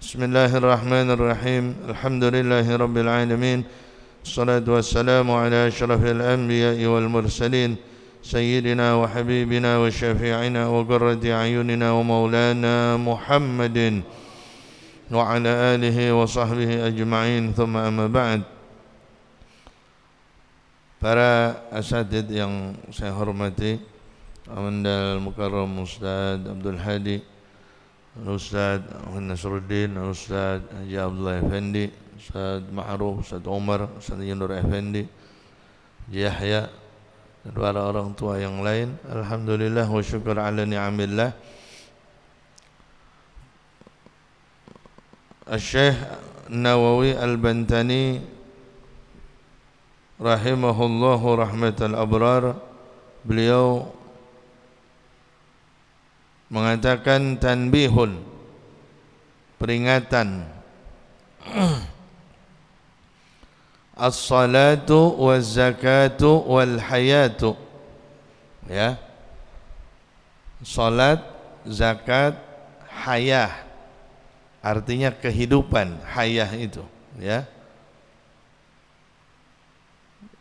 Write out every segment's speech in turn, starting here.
Bismillahirrahmanirrahim. Alhamdulillahirabbil alamin. Wassalatu wassalamu ala asyrafil anbiya'i wal mursalin sayyidina wa habibina wa syafi'ina wa qurrati a'yunina wa maulana Muhammadin wa ala alihi wa sahbihi ajma'in. Thumma amma ba'd. Para asatid yang saya hormati, Amandal Mukarram Ustaz Abdul Hadi, Ustaz Nasruddin, Ustaz Haji Abdullah Effendi, Ustaz Ma'ruf, Ustaz Umar, Ustaz Yunur Effendi, Yahya, dan para orang tua yang lain. Alhamdulillah wa syukur ala ni'amillah. Al-Syekh Nawawi Al-Bantani rahimahullahu rahmatal abrar, beliau mengatakan tanbihun, peringatan, as-salatu waz-zakatu wal-hayatu, ya, salat, zakat, hayah, artinya kehidupan, hayah itu, ya.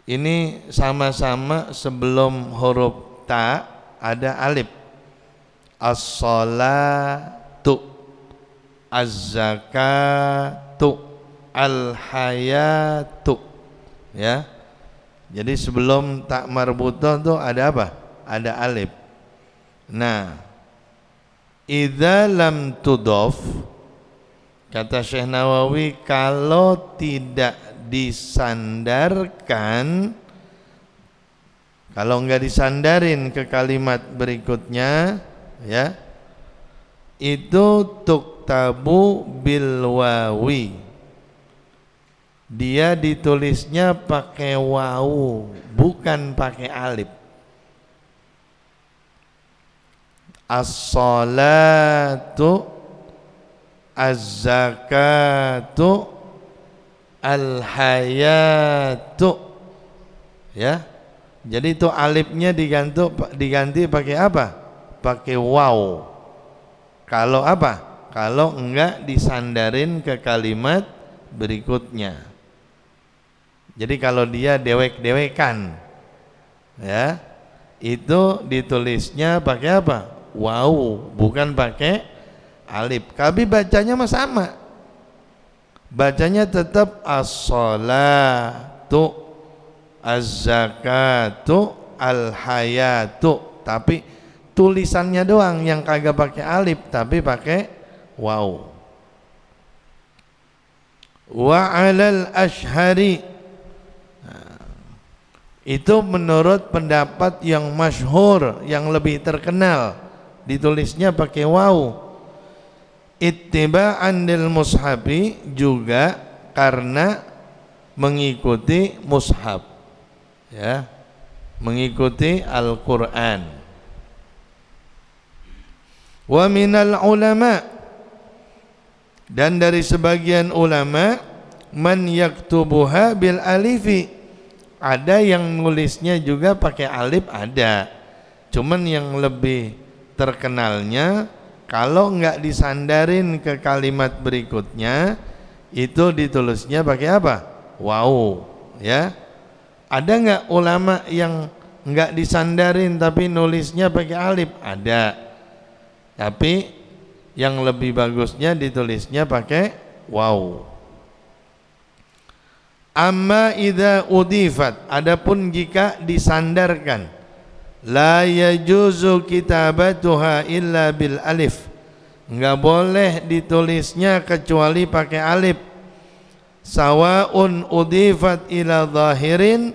Ini sama-sama sebelum huruf ta ada alif. As-salatu, az-zakatu, al-hayatu, ya. Jadi sebelum ta marbutah itu ada apa? Ada alif. Nah, idza lam tudhaf, kata Syekh Nawawi, kalau tidak disandarkan, kalau enggak disandarin ke kalimat berikutnya, ya, itu tuktabu bil wawi, dia ditulisnya pakai wawu, bukan pakai alif. As-salatu, az-zakatu, al-hayatu, ya. Jadi itu alifnya diganti pakai apa? Pakai waw. Kalau apa? Kalau enggak disandarin ke kalimat berikutnya. Jadi kalau dia dewek-dewekan, ya, itu ditulisnya pakai apa? Waw, bukan pakai alif. Tapi bacanya mah sama. Bacanya tetap as-salatu, az-zakatu, al-hayatu, tapi tulisannya doang yang kagak pakai alif tapi pakai waw. Wa 'alal ashhari, itu menurut pendapat yang masyhur, yang lebih terkenal, ditulisnya pakai waw. Ittiba'an lil mushafi, juga karena mengikuti mushaf, ya, mengikuti Al-Qur'an. Wa minal ulama, dan dari sebagian ulama, man yaktubuha bil alifi, ada yang nulisnya juga pakai alif, ada. Cuman yang lebih terkenalnya, kalau enggak disandarin ke kalimat berikutnya, itu ditulisnya pakai apa? Waw, ya. Ada enggak ulama yang enggak disandarin tapi nulisnya pakai alif? Ada. Tapi yang lebih bagusnya ditulisnya pakai waw. Amma idza udifat, adapun jika disandarkan, la yajuzu kitabatuha illa bil alif, enggak boleh ditulisnya kecuali pakai alif. Sawaun udifat ila zahirin,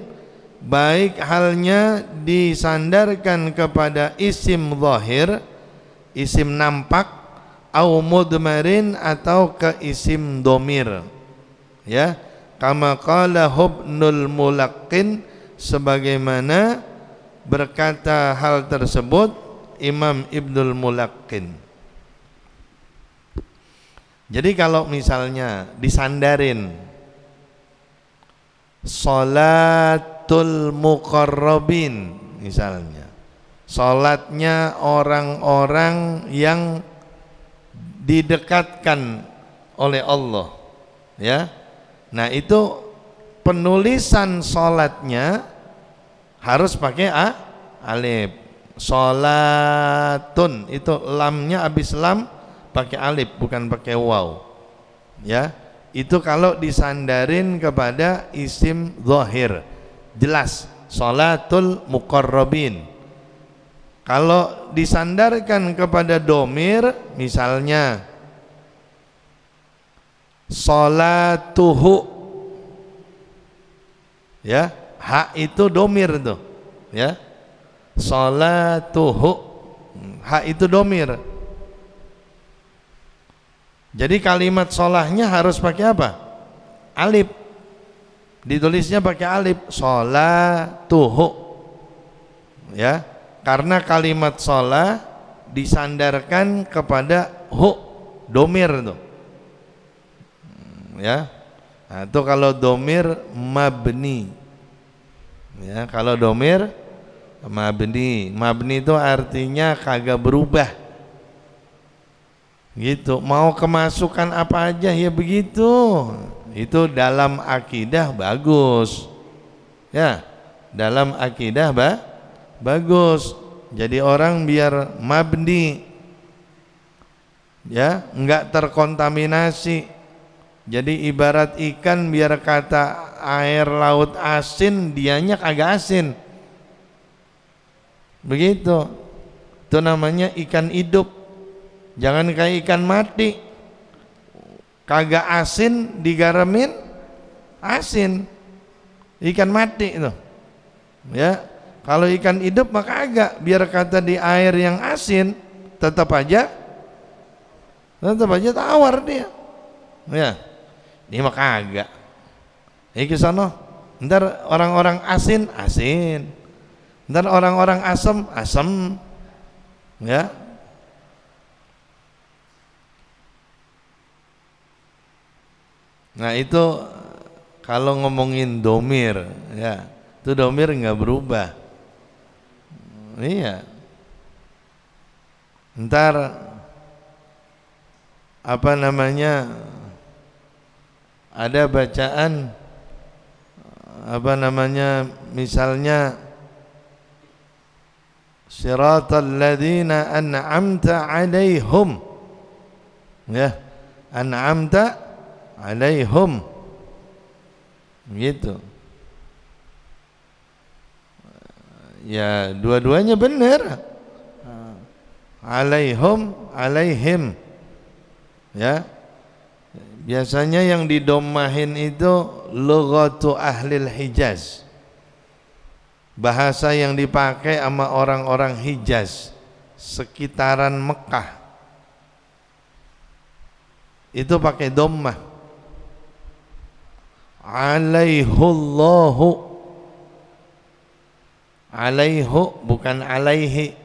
baik halnya disandarkan kepada isim zahir, isim nampak, au mudmarin, atau ke isim domir, ya. Kama qala Ibnul Mulaqqin, sebagaimana berkata hal tersebut Imam Ibnul Mulaqqin. Jadi kalau misalnya disandarin salatul muqarrabin, misalnya salatnya orang-orang yang didekatkan oleh Allah. Ya. Nah, itu penulisan salatnya harus pakai alif. Salatun itu lamnya habis lam pakai alif bukan pakai waw. Ya. Itu kalau disandarin kepada isim zahir. Jelas salatul muqarrabin. Kalau disandarkan kepada domir, misalnya salatuhu, ya, ha itu domir tuh, ya, salatuhu, ha itu domir. Jadi kalimat sholahnya harus pakai apa? Alif. Ditulisnya pakai alif, salatuhu, ya. Karena kalimat sholah disandarkan kepada hu, domir tuh, ya. Nah, itu kalau domir mabni, ya. Kalau domir mabni, mabni itu artinya kagak berubah, gitu. Mau kemasukan apa aja ya begitu. Itu dalam akidah bagus, ya. Dalam akidah bagus. Jadi orang biar mabni, ya, enggak terkontaminasi. Jadi ibarat ikan biar kata air laut asin, dianya kagak asin. Begitu. Itu namanya ikan hidup. Jangan kayak ikan mati. Kagak asin digaramin asin. Ikan mati itu. Ya. Kalau ikan hidup maka agak, biar kata di air yang asin tetap aja tawar dia. Ya. Ini mah kagak. Iki sono. Ntar orang-orang asin. Ntar orang-orang asem. Ya. Nah, itu kalau ngomongin domir, ya. Itu domir enggak berubah. Iya. Ntar apa namanya, ada bacaan apa namanya, misalnya siratal ladzina an'amta 'alaihim, ya, an'amta 'alaihim, gitu. Ya, dua-duanya benar. Alaihim, ya. Biasanya yang didomahin itu lughatu ahlil Hijaz, bahasa yang dipakai sama orang-orang Hijaz sekitaran Mekah. Itu pakai dhammah. Alaihullahu, alaihu bukan alaihi,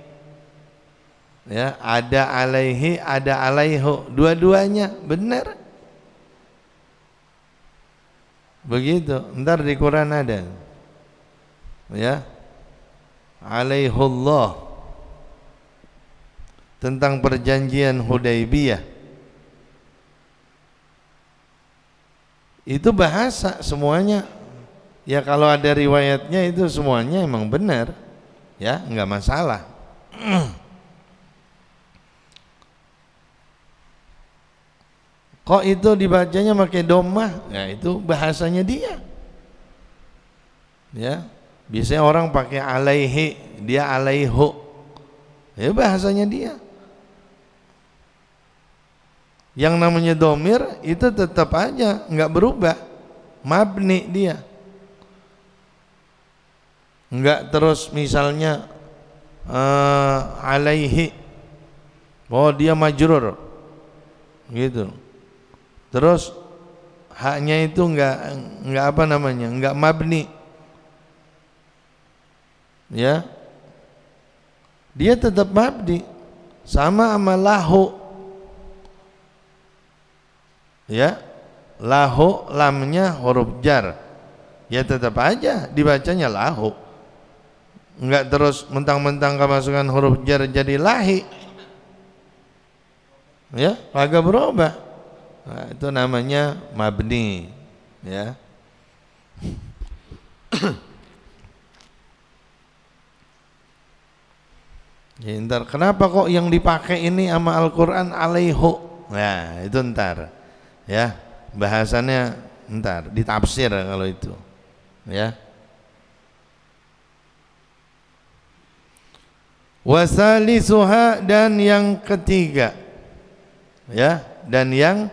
ya. Ada alaihi, ada alaihu, dua-duanya benar. Begitu. Ntar di Quran ada, ya, alaihullah, tentang perjanjian Hudaybiyah. Itu bahasa semuanya. Ya, kalau ada riwayatnya itu semuanya emang benar, ya, enggak masalah. Kok itu dibacanya pakai dhammah? Ya, itu bahasanya dia. Ya, biasanya orang pakai alaihi, dia alaihu. Ya, bahasanya dia. Yang namanya domir itu tetap aja enggak berubah, mabni dia. Enggak terus misalnya alaihi, oh dia majrur, gitu. Terus haknya itu enggak apa namanya, enggak mabni, ya. Dia tetap mabni, sama lahu, ya. Lahu lamnya huruf jar, ya tetap aja dibacanya lahu. Enggak terus mentang-mentang kemasukan huruf jar jadi lahi, ya, kagak berubah. Nah, itu namanya mabni, ya. Ya, ntar kenapa kok yang dipakai ini sama Al-Quran alaihu? Nah itu ntar, ya, bahasannya ntar ditafsir kalau itu, ya. Wasalisuha, dan yang ketiga, ya, dan yang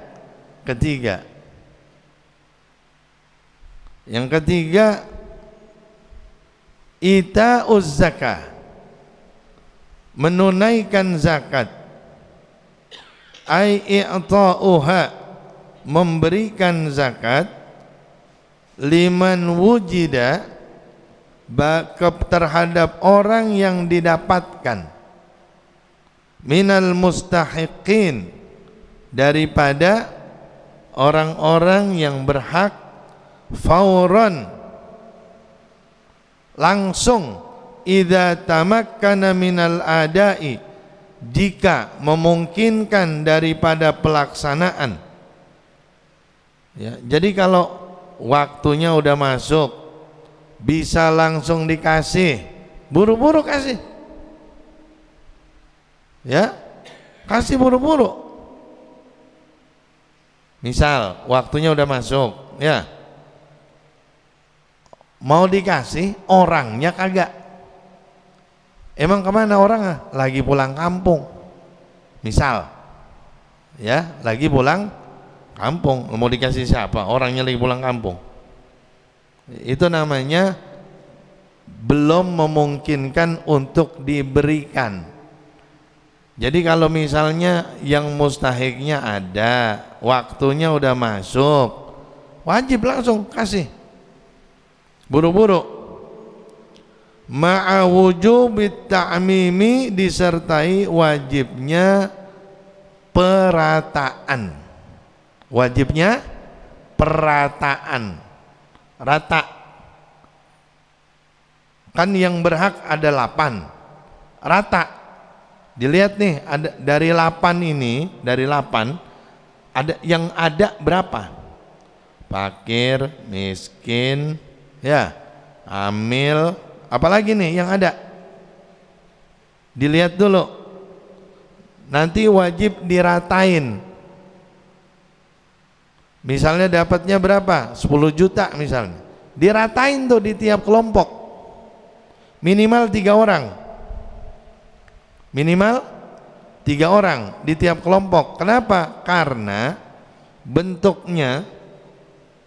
ketiga, ita'uz zakah, menunaikan zakat, ai i'ta'uha, memberikan zakat, liman wujida, terhadap orang yang didapatkan, minal mustahiqin, daripada orang-orang yang berhak, fauran, langsung, idza tamakkana minal adai, jika memungkinkan daripada pelaksanaan, ya. Jadi kalau waktunya udah masuk, bisa langsung dikasih, buru-buru kasih, ya, kasih buru-buru. Misal waktunya udah masuk, ya, mau dikasih, orangnya kagak. Emang kemana orangnya? Lagi pulang kampung, misal, ya, lagi pulang kampung. Mau dikasih siapa? Orangnya lagi pulang kampung. Itu namanya belum memungkinkan untuk diberikan. Jadi kalau misalnya yang mustahiknya ada, waktunya udah masuk, wajib langsung kasih, buru-buru. Ma'a wujubit ta'mimi, disertai wajibnya perataan. Wajibnya perataan, rata. Kan yang berhak ada 8, rata. Dilihat nih, ada dari 8 ini, dari 8 ada yang ada berapa? Fakir, miskin, ya, amil, apalagi nih yang ada? Dilihat dulu. Nanti wajib diratain. Misalnya dapatnya berapa? 10 juta misalnya. Diratain tuh di tiap kelompok. Minimal 3 orang. Minimal 3 orang di tiap kelompok. Kenapa? Karena bentuknya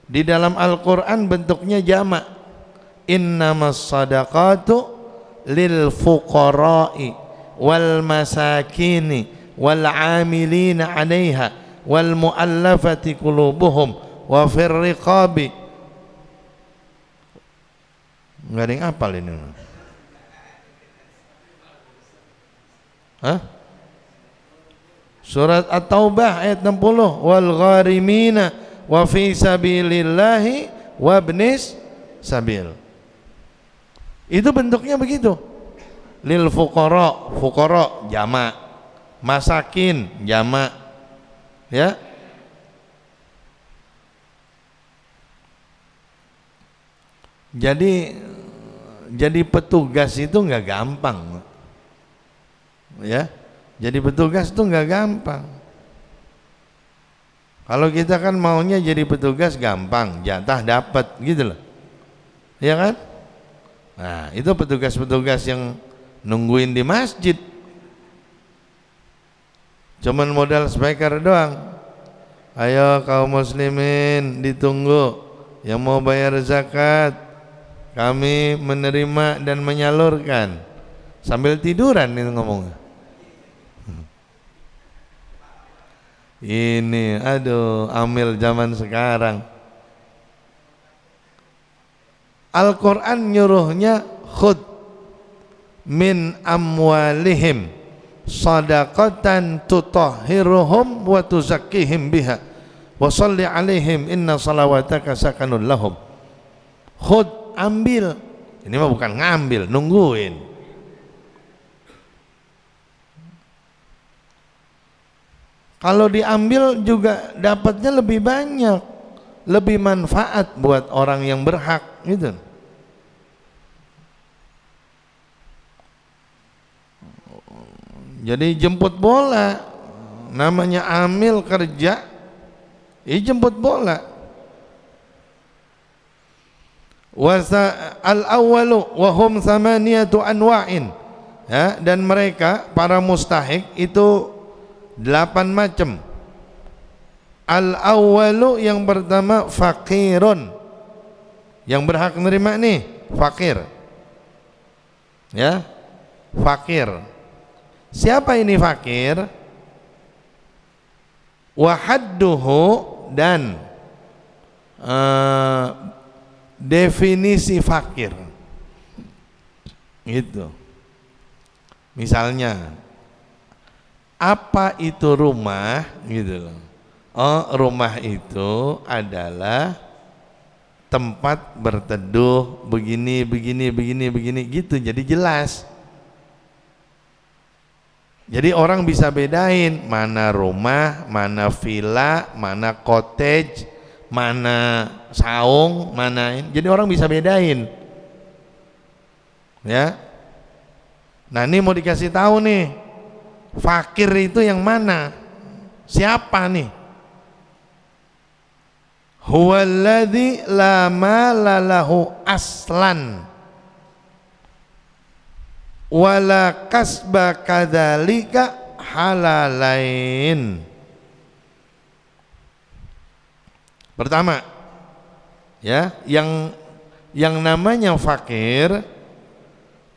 di dalam Al-Quran bentuknya jamak. Innamas sadaqatu lil fuqara'i wal masakini wal amilina 'alaiha wal mu'allafati qulubuhum wa fir riqabi. Enggak ada yang hafal ini. Hah? Surat At-Taubah ayat 60, wal gharimina wa fi sabilillahi wa ibnis sabil. Itu bentuknya begitu. Lil fuqara, fuqara jamak, masakin jamak, ya. Jadi petugas itu nggak gampang, ya. Jadi petugas itu nggak gampang. Kalau kita kan maunya jadi petugas gampang, jatah dapat gitu loh, ya kan? Nah itu petugas-petugas yang nungguin di masjid, cuman modal speaker doang. Ayo kaum muslimin ditunggu, yang mau bayar zakat kami menerima dan menyalurkan. Sambil tiduran itu ngomongnya. Ini aduh amil zaman sekarang. Al-Quran nyuruhnya khud min amwalihim sadaqatan tutahhiruhum wa tuzakkihim biha wa shalli alaihim inna salawataka sakanun lahum. Khud, ambil. Ini mah bukan ngambil, nungguin. Kalau diambil juga dapatnya lebih banyak, lebih manfaat buat orang yang berhak gitu. Jadi jemput bola, namanya amil kerja, jemput bola. Wasa al-awwalu wa hum thamaniyatu anwa'in. Ya, dan mereka para mustahik itu 8 macam. Al-awwalu yang pertama fakirun, yang berhak menerima nih fakir. Ya, fakir. Siapa ini fakir? Wahadduhu, dan definisi fakir gitu. Misalnya, apa itu rumah gitu loh. Oh, rumah itu adalah tempat berteduh begini gitu, jadi jelas. Jadi orang bisa bedain mana rumah, mana villa, mana cottage, mana saung, mana ini. Jadi orang bisa bedain. Ya. Nah, ini mau dikasih tahu nih. Fakir itu yang mana? Siapa nih? Huwallazi la mala lahu aslan wala kasba kadzalika halalain. Pertama, ya, yang namanya fakir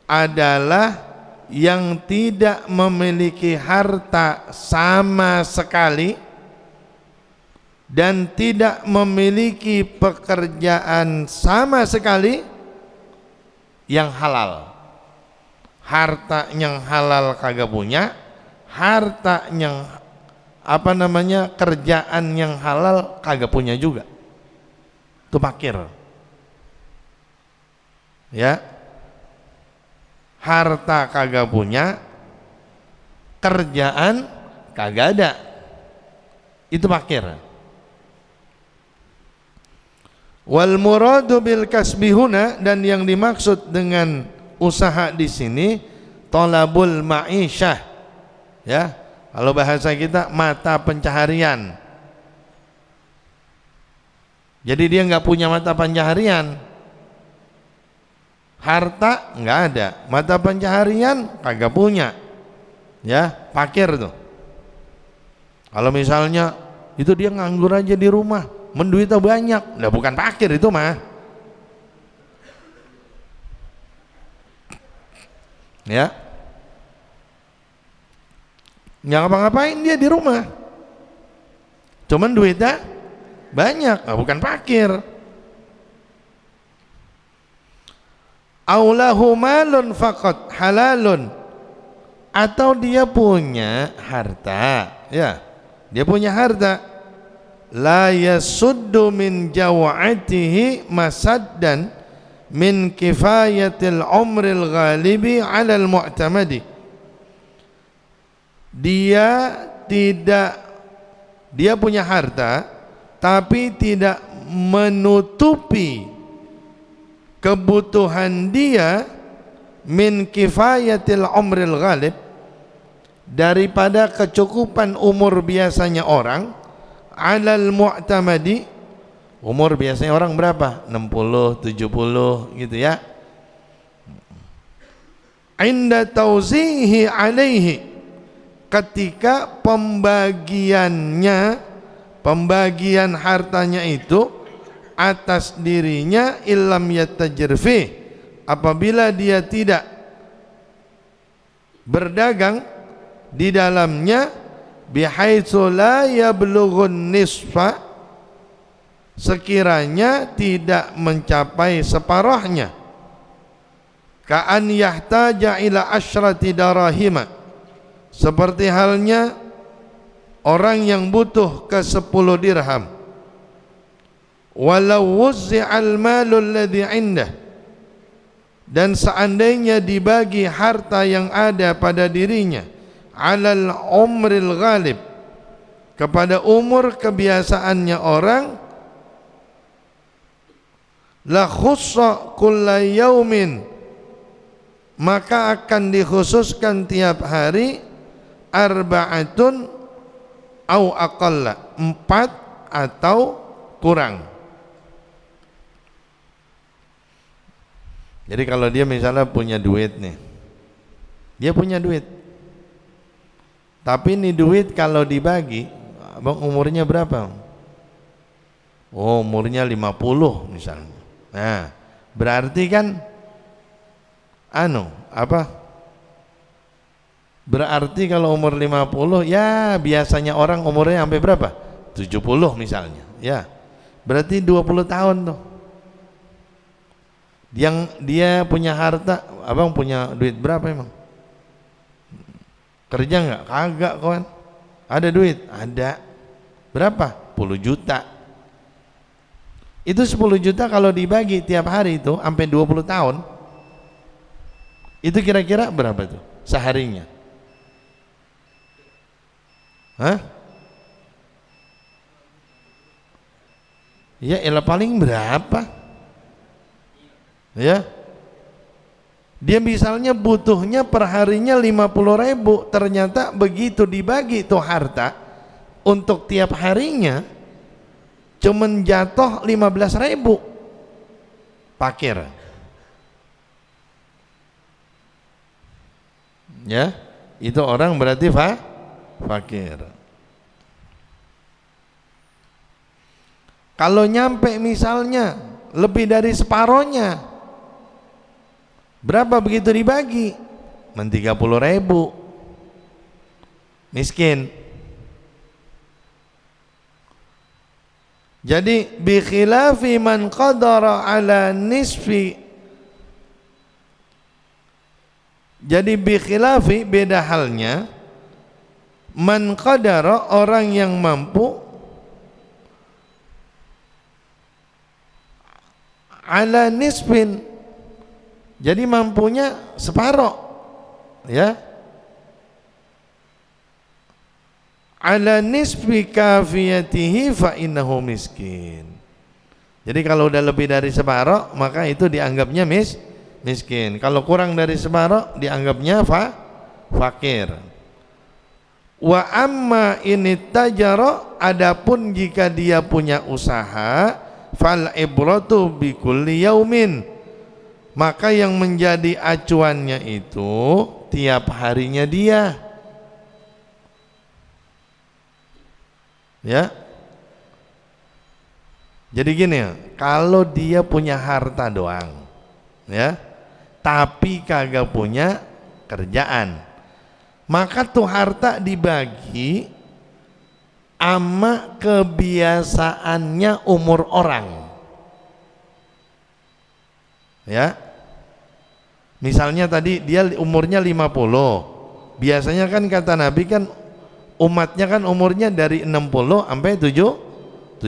adalah yang tidak memiliki harta sama sekali dan tidak memiliki pekerjaan sama sekali yang halal. Harta yang halal kagak punya, harta yang kerjaan yang halal kagak punya juga. Itu fakir. Ya. Harta kagak punya, kerjaan kagak ada. Itu fakir. Wal muradu bil kasbihuna, dan yang dimaksud dengan usaha di sini thalabul ma'isyah, ya, kalau bahasa kita mata pencaharian. Jadi dia nggak punya mata pencaharian, harta nggak ada, mata pencaharian kagak punya, ya, fakir tuh. Kalau misalnya itu dia nganggur aja di rumah, menduitnya banyak, lah bukan fakir itu mah. Ya, nggak ngapa-ngapain dia di rumah, cuman duitnya banyak, bukan fakir. Aulahu malun faqat halalun, atau dia punya harta, ya, dia punya harta, la yasuddu min jawa'atihi masaddan min kifayatil umril ghalibi alal mu'tamadi. Dia punya harta tapi tidak menutupi kebutuhan dia min kifayatil umril ghalib, daripada kecukupan umur biasanya orang, alal mu'tamadi. Umur biasanya orang berapa? 60, 70 gitu ya. Inda tauzihi alaihi, ketika pembagian hartanya itu atas dirinya, illam yatajirfi, apabila dia tidak berdagang di dalamnya, bihaitsu la yablughun nisfa, sekiranya tidak mencapai separuhnya, ka'an yahtaja ila asyrati darahima, seperti halnya orang yang butuh ke 10 dirham. Walau wuzzi'al malul ladzi indah, dan seandainya dibagi harta yang ada pada dirinya, alal umril ghalib, kepada umur kebiasaannya orang, la khussa kulla yaumin, maka akan dikhususkan tiap hari arba'atun au aqalla, 4 atau kurang. Jadi kalau dia misalnya punya duit nih, dia punya duit, tapi ini duit kalau dibagi, abang umurnya berapa? Oh, umurnya 50 misalnya. Nah, berarti kan berarti kalau umur 50, ya biasanya orang umurnya sampai berapa? 70 misalnya. Ya. Berarti 20 tahun tuh. Yang dia punya harta, abang punya duit berapa emang? Kerja nggak? Kagak kawan. Ada duit? Ada. Berapa? 10 juta. Itu 10 juta kalau dibagi tiap hari itu sampai 20 tahun, itu kira-kira berapa tuh seharinya? Hah? Ya elah, paling berapa? Ya, dia misalnya butuhnya per harinya 50.000, ternyata begitu dibagi tuh harta untuk tiap harinya cuman jatuh 15.000 pakir. Ya, itu orang berarti fakir. Kalau nyampe misalnya lebih dari separohnya, berapa begitu dibagi? 30.000, miskin. Jadi bi khilafi man qadara ala nisfi, jadi bi khilafi, beda halnya, man qadara, orang yang mampu, ala nisfin, jadi mampunya separoh, ya, ala nisfi kafiyatihi fa innahu miskin. Jadi kalau udah lebih dari separoh, maka itu dianggapnya miskin. Kalau kurang dari separoh, dianggapnya fakir. Wa amma ini tajaro, adapun jika dia punya usaha, fal ibratu bi kulli yaumin, maka yang menjadi acuannya itu tiap harinya dia. Ya. Jadi gini, kalau dia punya harta doang, ya, tapi kagak punya kerjaan, maka tuh harta dibagi ama kebiasaannya umur orang. Ya. Misalnya tadi dia umurnya 50. Biasanya kan kata Nabi kan umatnya kan umurnya dari 60 sampai 70,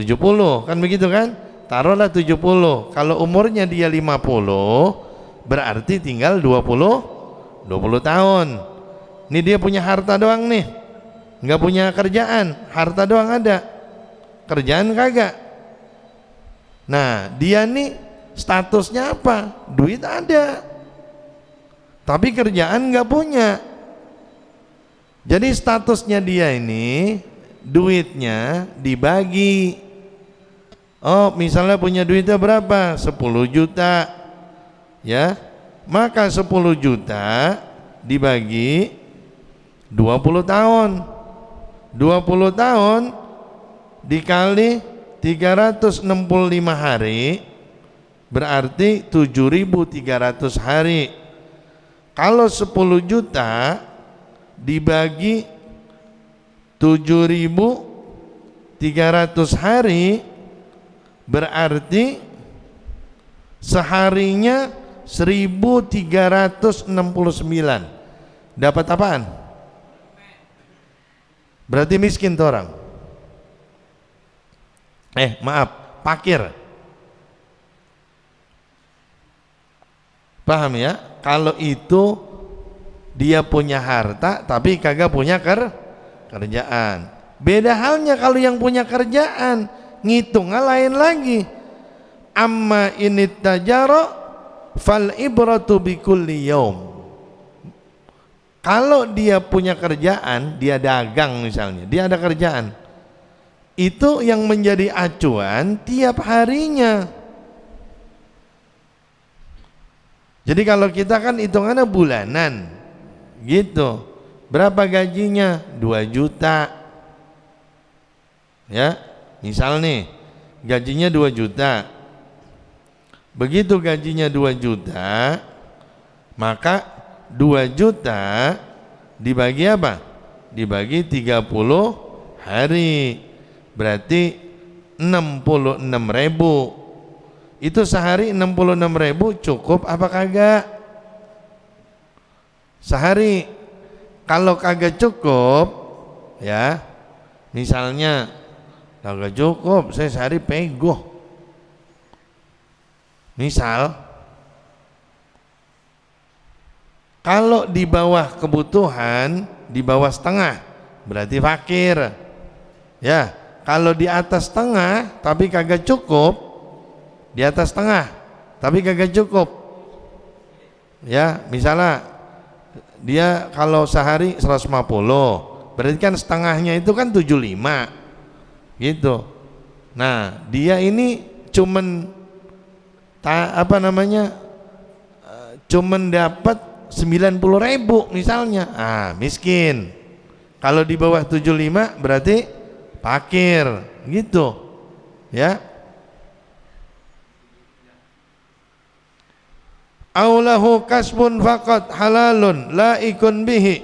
kan begitu kan? Taruhlah 70. Kalau umurnya dia 50, berarti tinggal 20 tahun. Ini dia punya harta doang nih, nggak punya kerjaan, harta doang ada, kerjaan kagak. Nah, dia nih statusnya apa? Duit ada, tapi kerjaan nggak punya. Jadi statusnya dia ini, duitnya dibagi. Oh, misalnya punya duitnya berapa? 10 juta. Ya, maka 10 juta dibagi 20 tahun. 20 tahun dikali 365 hari, berarti 7.300 hari. Kalau 10 juta dibagi 7.300 hari, berarti seharinya 1.369. Dapat apaan? Berarti miskin tuh orang. Maaf, fakir. Paham ya? Kalau itu dia punya harta tapi kagak punya kerjaan. Beda halnya kalau yang punya kerjaan, ngitungnya lain lagi. Amma init tajaro fal ibratu bikulli yaum. Kalau dia punya kerjaan, dia dagang misalnya, dia ada kerjaan, itu yang menjadi acuan tiap harinya. Jadi kalau kita kan hitungannya bulanan gitu, berapa gajinya? 2 juta ya, misal nih gajinya 2 juta. Begitu gajinya 2 juta, maka 2 juta dibagi apa? Dibagi 30 hari, berarti 66.000. Itu sehari 66.000 cukup apa kagak? Sehari. Kalau kagak cukup ya, misalnya kagak cukup, saya sehari pegoh, misal, kalau di bawah kebutuhan, di bawah setengah, berarti fakir. Ya, kalau di atas setengah tapi kagak cukup, di atas setengah tapi kagak cukup. Ya, misalnya dia kalau sehari 150, berarti kan setengahnya itu kan 75 gitu. Nah, dia ini cuman cuman dapat 90.000 misalnya, miskin. Kalau di bawah 75 berarti fakir gitu ya. Aulahu kasbun faqat halalun la ikun bihi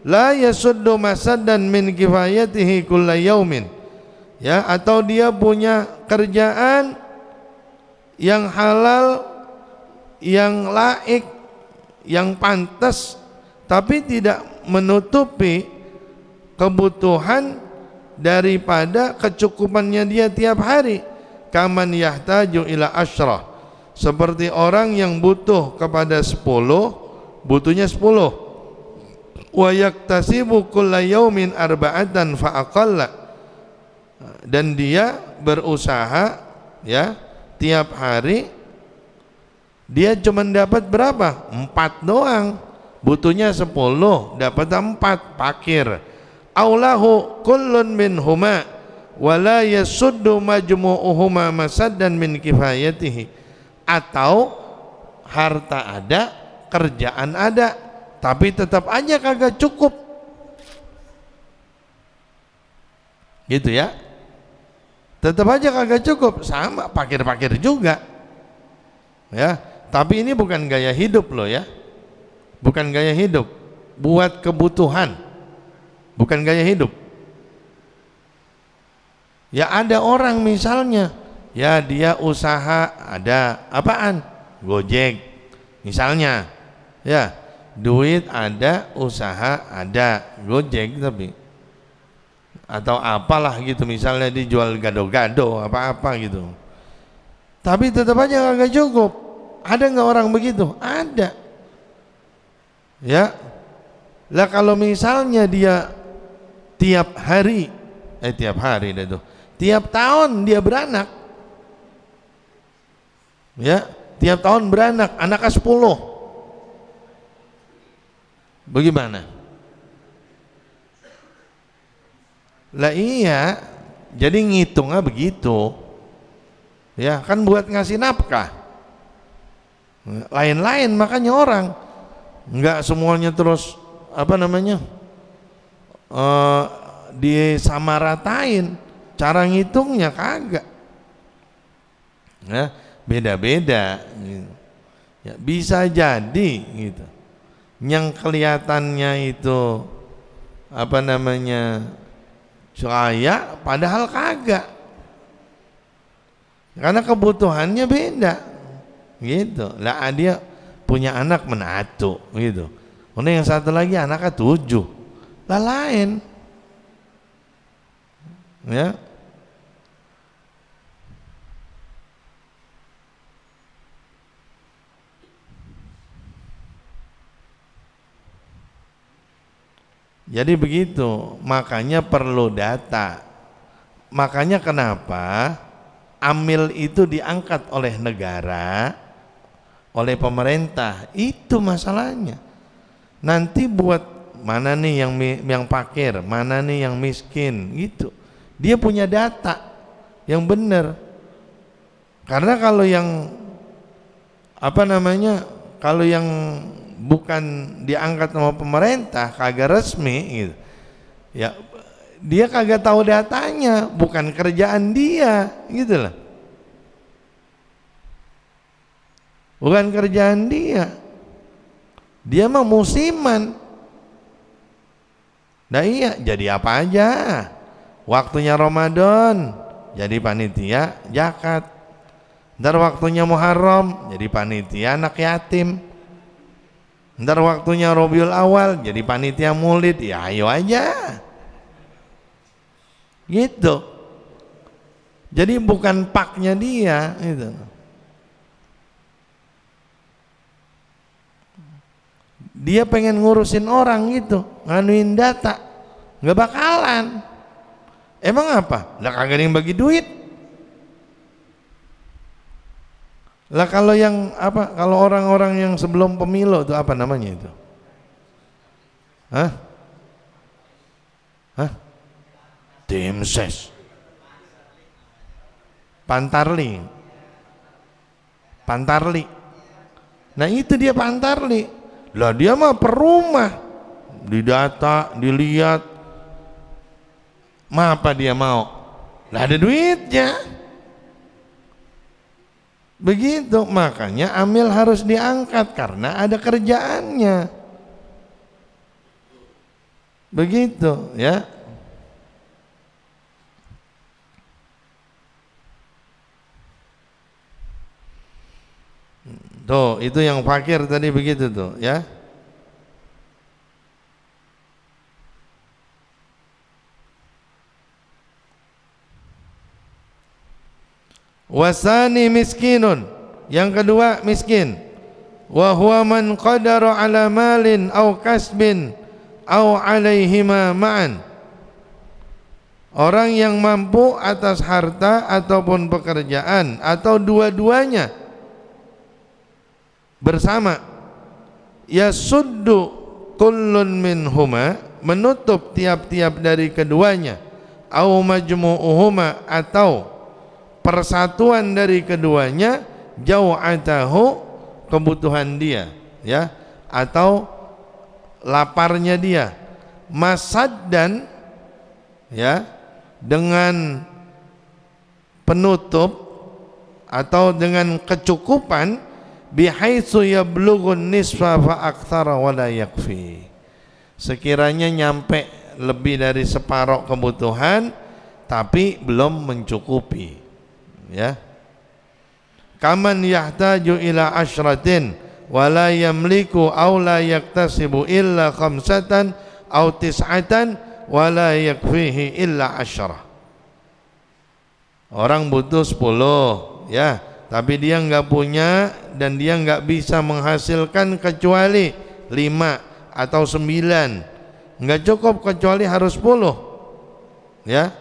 la yasuddu masaddan min kifayatihi kulla yaumin. Ya, atau dia punya kerjaan yang halal, yang laik, yang pantas, tapi tidak menutupi kebutuhan daripada kecukupannya dia tiap hari. Kaman yahtaju ila asyrah, seperti orang yang butuh kepada 10, butuhnya 10. Wa yaktasibu kulla yaumin arba'atan fa aqalla, dan dia berusaha ya, tiap hari dia cuma dapat berapa? 4 doang, butuhnya 10, dapat 4, fakir. Aulahu kullun minhuma wala yasuddu majmu'uhuma masaddan min kifayatihi, atau harta ada, kerjaan ada, tapi tetap aja kagak cukup gitu ya, tetap aja kagak cukup, sama fakir-fakir juga ya. Tapi ini bukan gaya hidup loh ya, bukan gaya hidup, buat kebutuhan, bukan gaya hidup. Ya ada orang misalnya, ya dia usaha ada apaan? Gojek misalnya, ya duit ada, usaha ada, Gojek tapi, atau apalah gitu, misalnya dijual gado-gado apa-apa gitu, tapi tetap aja kagak cukup. Ada nggak orang begitu? Ada ya. Lah kalau misalnya dia tiap hari tiap tahun dia beranak ya, tiap tahun beranak, anaknya 10, bagaimana? Lah iya, jadi ngitungnya begitu ya, kan buat ngasih nafkah lain-lain. Makanya orang nggak semuanya terus disamaratain, cara ngitungnya kagak ya, beda-beda gitu. Ya, bisa jadi gitu, yang kelihatannya itu kaya padahal kagak, karena kebutuhannya beda gitu. Lah dia punya anak menatu gitu, kemudian yang satu lagi anaknya 7, lah lain ya. Jadi begitu, makanya perlu data. Makanya kenapa amil itu diangkat oleh negara, oleh pemerintah. Itu masalahnya. Nanti buat mana nih yang fakir, mana nih yang miskin, gitu. Dia punya data yang benar. Karena kalau yang kalau yang bukan diangkat sama pemerintah, kagak resmi gitu, ya dia kagak tahu datanya, bukan kerjaan dia, gitu lah. Bukan kerjaan dia. Dia mah musiman. Nah iya, jadi apa aja. Waktunya Ramadan, jadi panitia zakat. Ntar waktunya Muharram, jadi panitia anak yatim. Ntar waktunya Rabiul Awal, jadi panitia maulid. Ya ayo aja. Gitu. Jadi bukan paknya dia, gitu. Dia pengen ngurusin orang gitu, nganuin data, nggak bakalan. Emang apa? Lah kagak ada yang bagi duit. Lah kalau yang apa? Kalau orang-orang yang sebelum pemilu itu apa namanya itu? Hah? Hah? Timses. Pantarli. Nah itu dia Pantarli. Lah dia mah per rumah, didata, dilihat, mah apa dia mau? Lah ada duitnya. Begitu, makanya amil harus diangkat karena ada kerjaannya. Begitu ya. Tuh, itu yang fakir tadi begitu tuh, ya. Wasani miskinun, yang kedua miskin. Wa huwa man qadara ala malin au kasbin au alaihima ma'an. Orang yang mampu atas harta ataupun pekerjaan atau dua-duanya bersama. Yasuddu kullun minhuma, menutup tiap-tiap dari keduanya, au majmu'uhuma, atau persatuan dari keduanya, jau'atahu, kebutuhan dia, ya, atau laparnya dia, masaddan, ya, dengan penutup atau dengan kecukupan, bihaitsu yablughu nisfa fa aktsara wa la yakfi, sekiranya nyampe lebih dari separuh kebutuhan tapi belum mencukupi, ya. Kaman yahtaju ila asyratin wa la yamliku aw la yaktasibu illa khamsatan aw tis'atan wa la yakfihi illa asyra. Orang butuh 10, ya, tapi dia enggak punya dan dia enggak bisa menghasilkan kecuali 5 atau 9, enggak cukup kecuali harus 10, ya.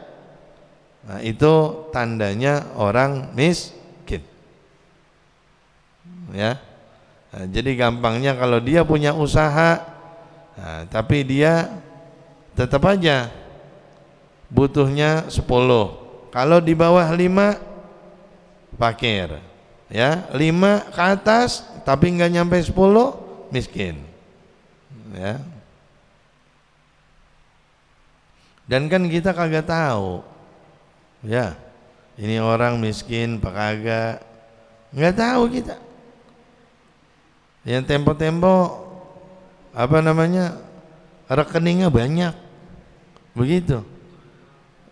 Nah itu tandanya orang miskin, ya. Nah, jadi gampangnya kalau dia punya usaha, nah, tapi dia tetap aja butuhnya 10, kalau di bawah 5 fakir, ya, 5 ke atas tapi nggak nyampe 10 miskin, ya. Dan kan kita kagak tahu, ya, ini orang miskin apa kagak, nggak tahu kita. Yang tempo-tempo rekeningnya banyak, begitu.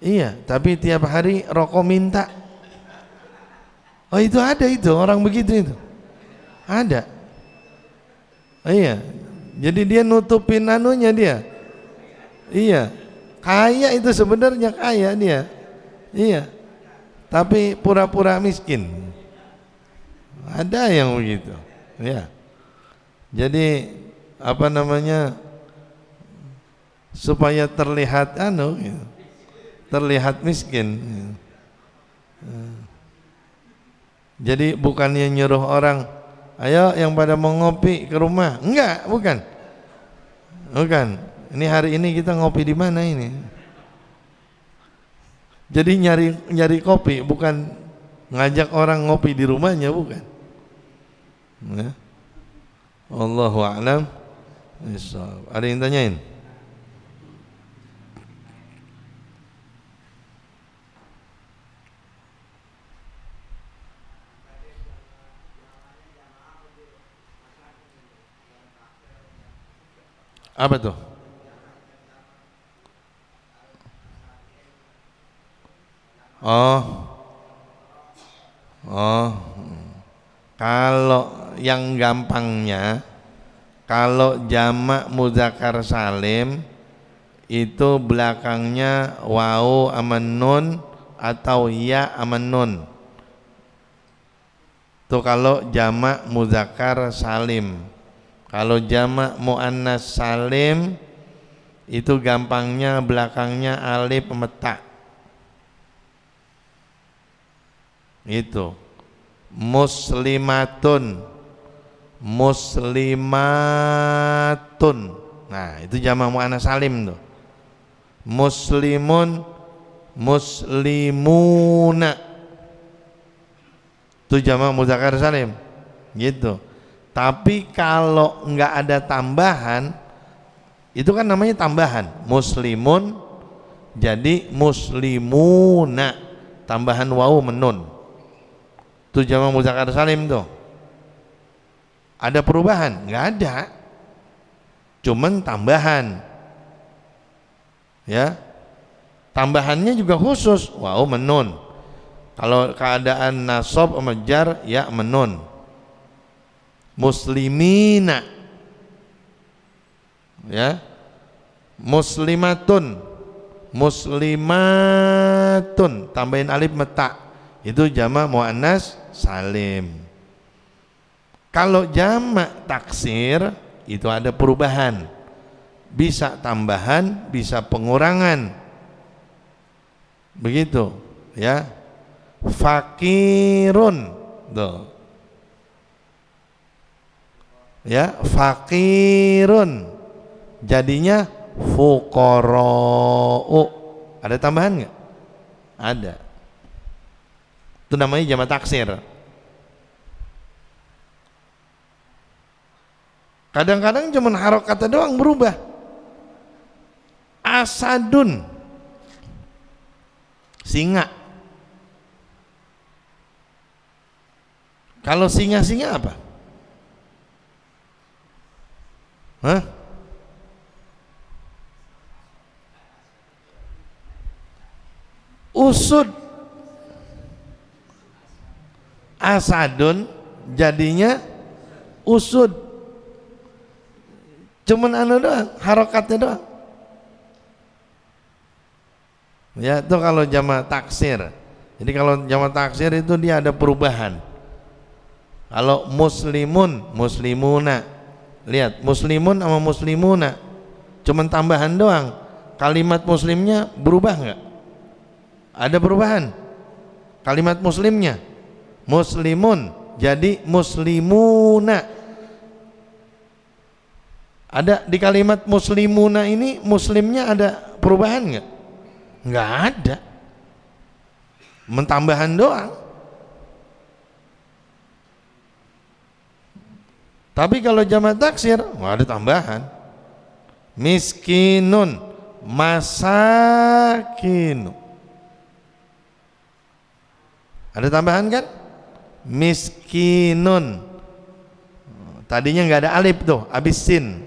Iya, tapi tiap hari rokok minta. Oh itu ada, itu orang begitu itu ada. Oh, iya, jadi dia nutupin anunya dia. Iya, kaya itu sebenarnya kaya dia. Iya, tapi pura-pura miskin. Ada yang begitu, ya. Jadi supaya terlihat gitu, terlihat miskin gitu. Jadi bukannya nyuruh orang, ayo yang pada mau ngopi ke rumah, enggak, bukan. Ini hari ini kita ngopi di mana ini? Jadi nyari kopi, bukan ngajak orang ngopi di rumahnya, bukan. Ya. Wallahu a'lam. Ada yang tanyain? Apa tuh? Oh, kalau yang gampangnya, kalau jamak mudzakkar salim itu belakangnya wawu sama nun atau ya sama nun. Tuh kalau jamak mudzakkar salim. Kalau jamak muannas salim itu gampangnya belakangnya alif sama ta. Itu muslimatun. Nah, itu jamak muannas salim tuh. Muslimun, muslimuna. Itu jamak mudzakkar salim. Gitu. Tapi kalau enggak ada tambahan, itu kan namanya tambahan. Muslimun jadi muslimuna, tambahan wawu menun. Itu jamak mudzakkar salim tuh. Ada perubahan? Enggak ada. Cuman tambahan. Ya. Tambahannya juga khusus, wawu menun. Kalau keadaan nasab sama jar ya menun. Muslimina. Ya. Muslimatun. Muslimatun, tambahin alif mata. Itu jamak muannas salim. Kalau jamak taksir itu ada perubahan. Bisa tambahan, bisa pengurangan. Begitu, ya. Fakirun. Tuh. Ya, fakirun. Jadinya fuqara'u. Ada tambahan enggak? Ada. Itu namanya jamak taksir. Kadang-kadang cuma harokatnya doang berubah. Asadun, singa. Kalau singa-singa apa? Hah? Usud. Asadun jadinya usud. Cuman doang, harokatnya doang. Ya, itu kalau jamak taksir. Jadi kalau jamak taksir itu dia ada perubahan. Kalau muslimun, muslimuna. Lihat, muslimun sama muslimuna. Cuman tambahan doang. Kalimat muslimnya berubah enggak? Ada perubahan. Kalimat muslimnya muslimun jadi muslimuna. Ada di kalimat muslimuna ini muslimnya ada perubahan enggak? Enggak ada. Mentambahan doang. Tapi kalau jamak taksir enggak ada tambahan. Miskinun, masakinu. Ada tambahan kan? Miskinun. Tadinya enggak ada alif tuh, habis sin.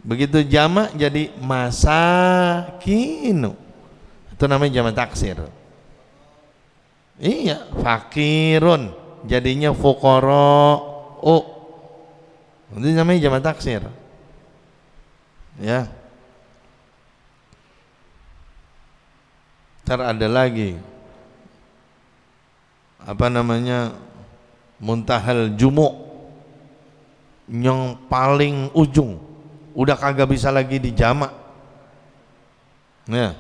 Begitu jamak jadi masakinu. Itu namanya jamak taksir. Iya, fakirun jadinya fuqara'u. Itu namanya jamak taksir. Ya. Ntar ada lagi apa namanya, muntahal jumu', yang paling ujung. udah kagak bisa lagi dijamak. Ya.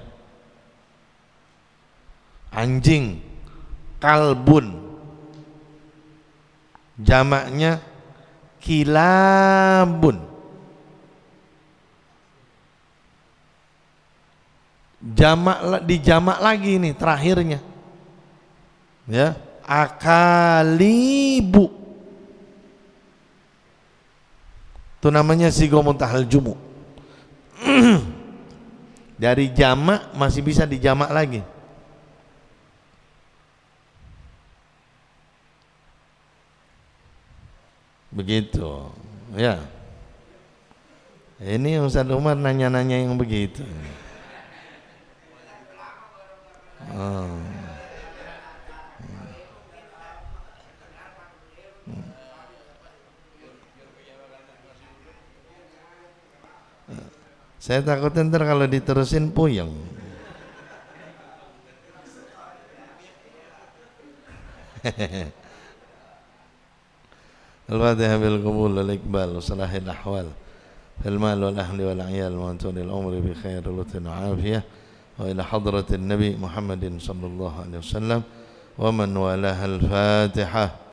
Anjing, kalbun, jamaknya kilabun. Dijamak lagi nih terakhirnya. Ya, akalibu. Itu namanya sigo muntahal jumu. Dari jamak masih bisa dijamak lagi. Begitu, ya. Ini Ustaz Umar nanya-nanya yang begitu. Oh. Saya takut ntar kalau diterusin puyeng. Al-Fatihah bil qabul wal iqbal wa salahil ahwal fil mal wal ahli wal iyal wa antunil umri bi khair wa afiyah wa ila hadratin nabi Muhammadin sallallahu alaihi wasallam wa man walaha al-Fatihah.